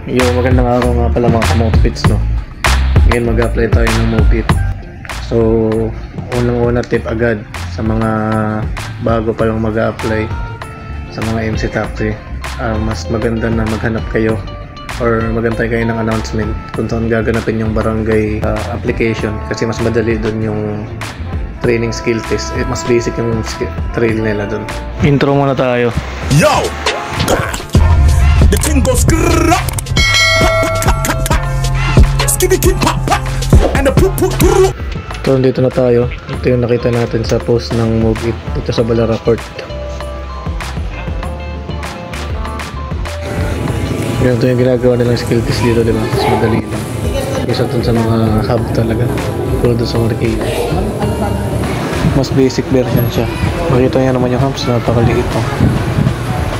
Yung magandang araw nga pala mga kamotpits, no? Ngayon mag-apply tayo ng Move-It. So, unang-una tip agad sa mga bago pa lang mag-apply sa mga MC Taxi. Mas maganda na maghanap kayo or magantay kayo ng announcement kung saan gaganapin yung barangay application, kasi mas madali dun yung training skill test. Mas basic yung trail nila dun. Intro muna tayo. Yo! The thing goes grrrr. Skibby kid pop pop. And the poop poop grrrr. So, dito na tayo. Ito yung nakita natin sa post ng Move-It dito sa Balara Court. Ganito yung ginagawa nilang skill test dito, diba? Mas madali lang. Isa dun sa mga hub talaga. Puro dun sa arcade. Mas basic version siya. Makita niya naman yung humps, napakaliit to.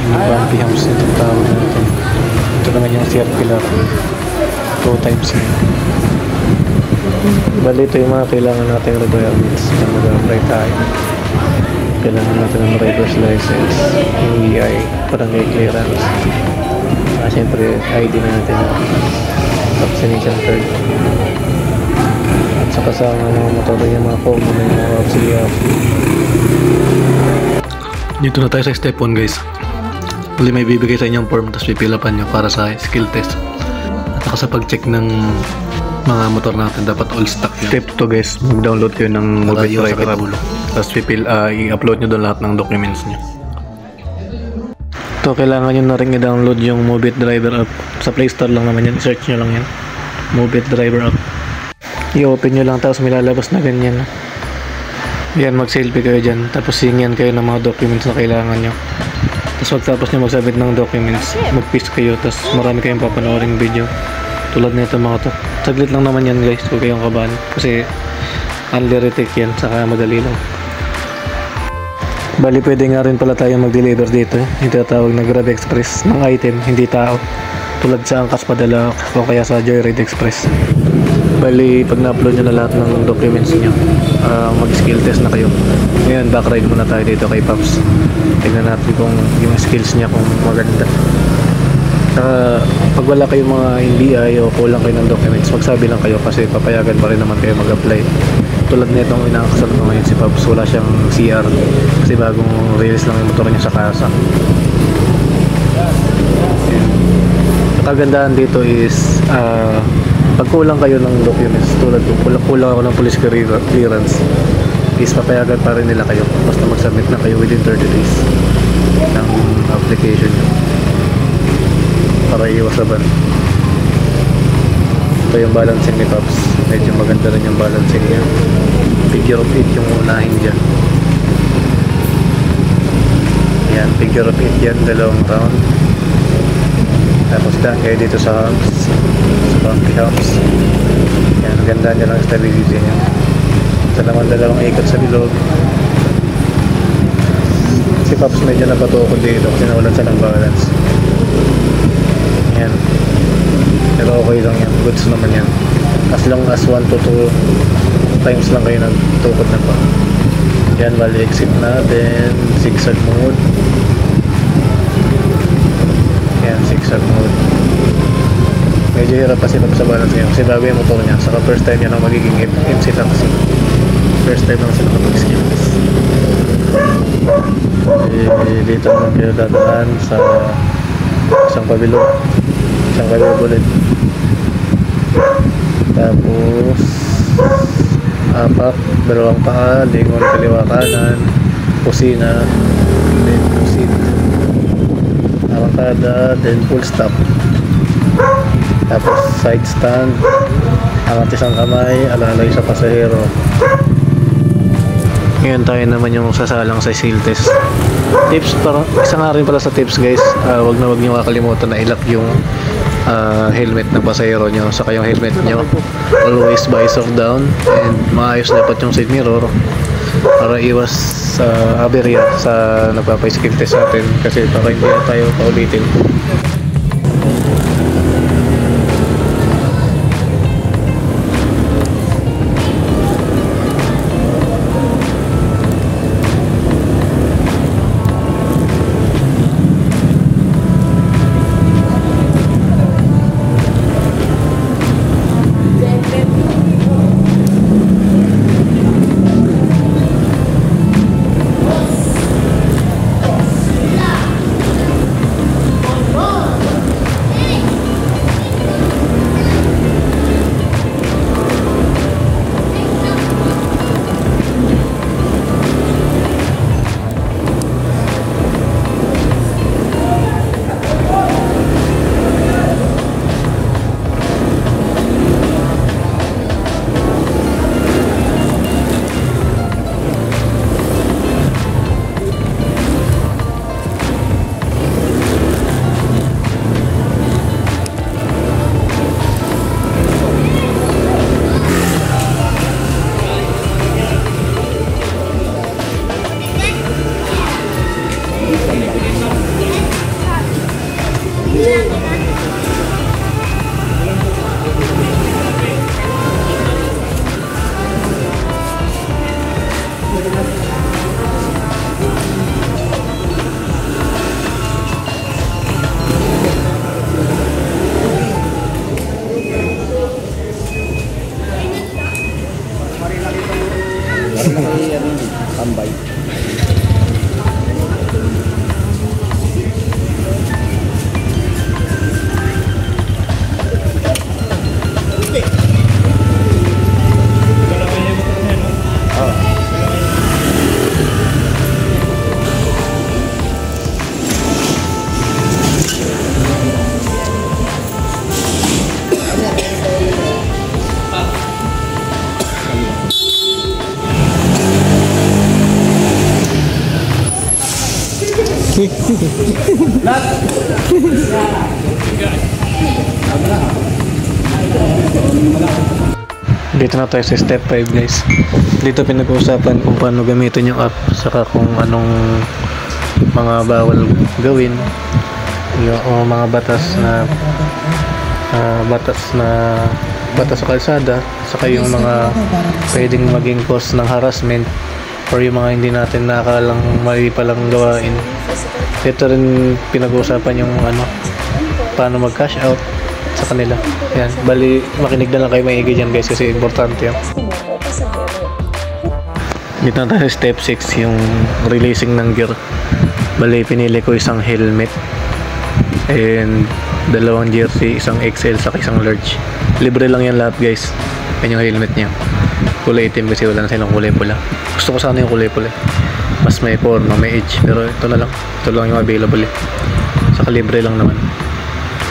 Yung bumpy humps itong tawag natin. Ito naman yung circular. 2 times yun. Bali, ito yung mga kailangan natin requirements na mag-apply tayo. Kailangan natin ng driver's license, NBI, barangay clearance. Siyempre, ID natin, vaccination card. At saka sa mga motor yung mga common na yung mga auxiliary. Dito na tayo sa step 1, guys. Bali, may bibigay sa inyong form, tapos pipilapan nyo para sa skill test. At saka sa pag-check ng mga motor natin, dapat all stock yun. Step 2, guys, mag-download kayo ng Move-It driver app. Tapos i-upload nyo doon lahat ng documents nyo. Ito, kailangan nyo na rin i-download yung Move-It driver app. Sa Play Store lang naman yan, i-search nyo lang yan, Move-It driver app. I-open nyo lang, tapos may lalabas na ganyan. Yan, mag-selfie kayo dyan, tapos singyan kayo ng mga documents na kailangan nyo. Tapos pagtapos nyo mag-submit ng documents, mag-paste kayo, tapos marami kayong papanooring video tulad nito mga to. Saglit lang naman yan, guys, huwag kayong kabahan kasi only retake yan, saka madali lang. Bali, pwede nga rin pala tayo mag-deliver dito, yung tinatawag na Grab Express ng item, hindi tao, tulad sa Angkas Padala o kaya sa Joyride Express. Bali, pag na-upload nyo na lahat ng documents nyo, mag-skill test na kayo. Ngayon, backride muna tayo dito kay Pops. Tignan natin kung yung skills niya kung maganda. Pag wala kayong mga NBI o kulang kayo ng documents, magsabi lang kayo kasi papayagan pa rin naman kayo mag-apply. Tulad na itong inakasal ko ngayon si Pops, wala siyang CR kasi bagong release lang yung motor niya sa kasa. Ang kagandahan dito is pag kulang kayo ng documents, tulad kung kulang ako ng police clearance, is papayagan pa rin nila kayo basta mag-submit na kayo within 30 days ng application nyo para iwas sa ban. Ito yung balancing ni Pops, medyo maganda rin yung balancing niya. Figure of 8 yung unahin dyan. Yan, figure of 8 yan, dalawang round. Tapos daan kayo dito sa humps, sa bumpy humps. Yan, ganda nyo lang stability niya. Ito naman dalawang ikot sa bilog. Si Pops medyo napatukod dito kasi nawalan siya ng balance. Yan, pero okay lang yan, goods naman yan as long as 1 to 2 times lang kayo nagtukod na pa. Yan, bali exit natin, zigzag mode. Yan, zigzag mode. Medyo hirap kasi pag sa balance niya kasi bago yung motor niya, saka first time yan ang magiging MC Taxi. First time lang sila kapag-skills. Dito naman kayo dadaan sa isang pabilog ulit. Tapos apak, dalawang paa, lingon kaliwa kanan, kusina, then proceed, arangkada, then full stop. Tapos side stand, angat isang kamay, alalay sa pasahero. Ngayon tayo naman yung sasalang sa seal test. Tips, isa nga rin pala sa tips, guys, wag nyo kakalimutan na ilak yung helmet ng pasahero nyo, saka yung helmet nyo always visor down, and maayos dapat yung side mirror para iwas sa aberya sa nagpapa-skill test natin kasi baka hindi na tayo paulitin. Dito na tayo sa step 5 guys. Dito pinag-uusapan kung paano gamitin yung app, saka kung anong mga bawal gawin, yung mga batas sa kalsada, saka yung mga pwedeng maging cause ng harassment or yung mga hindi natin nakakalang mali palang gawain. Ito rin pinag-uusapan yung paano mag-cash out sa kanila. Yan, bali makinig na lang kayo maigi dyan guys kasi importante yan. Dito na tayo sa step 6, yung releasing ng gear. Bali pinili ko isang helmet and dalawang jersey, isang XL saka isang large. Libre lang yan lahat guys. Yan yung helmet niya, kulay itim kasi wala na silang kulay pula. Gusto ko sana yung kulay pula, mas may forma, may edge, pero ito na lang, ito lang yung available saka libre lang naman.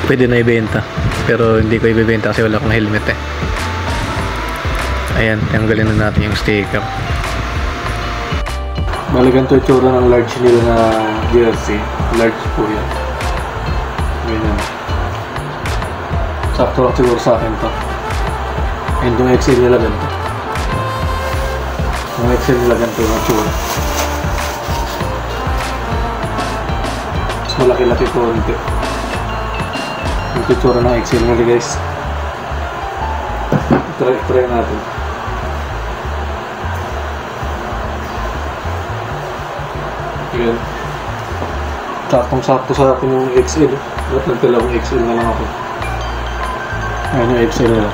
Pwede na ibenta pero hindi ko ibebenta kasi wala akong helmet Ayan, tanggalin na natin yung sticker. Bali ganito yung tsura ng large nila na jersey. Large po yan. Ganyan. Sakto lang siguro sa akin to. And yung XL nila ganito. Yung XL nila ganito yung tsura. Mas malaki-laki po rin ito. Yung tsura ng XL nila guys. Try natin. Ayan. Saktong-sakto sa akin yung XL. Ba't nagtalawang XL na lang ako. Ayan yung XL nila.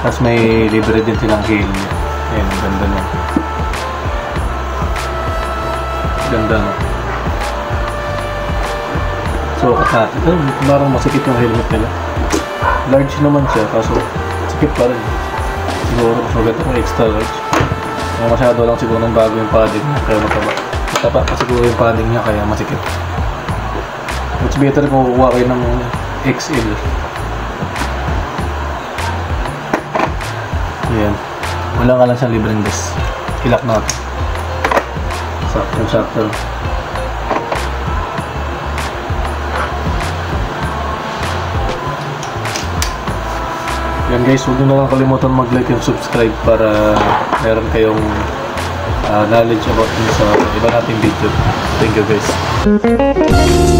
Tapos may libre din silang helmet. Ayan, ganda na. Ganda na. Sukat natin. Parang masikip yung helmet nila. Large naman siya, kaso sikip pa rin. Siguro mas maganda kung extra large. Masyado lang siguro ng bago yung padding niya, kaya mataba. Mataba pa siguro yung padding niya, kaya masikip. Much better kung kukuha kayo ng XL. Ayan. Wala nga lang siyang libreng gas. Ilak natin. Sakto. Yan guys, huwag nyo na lang kalimutan mag-like and subscribe para meron kayong knowledge about sa iba nating video. Thank you guys.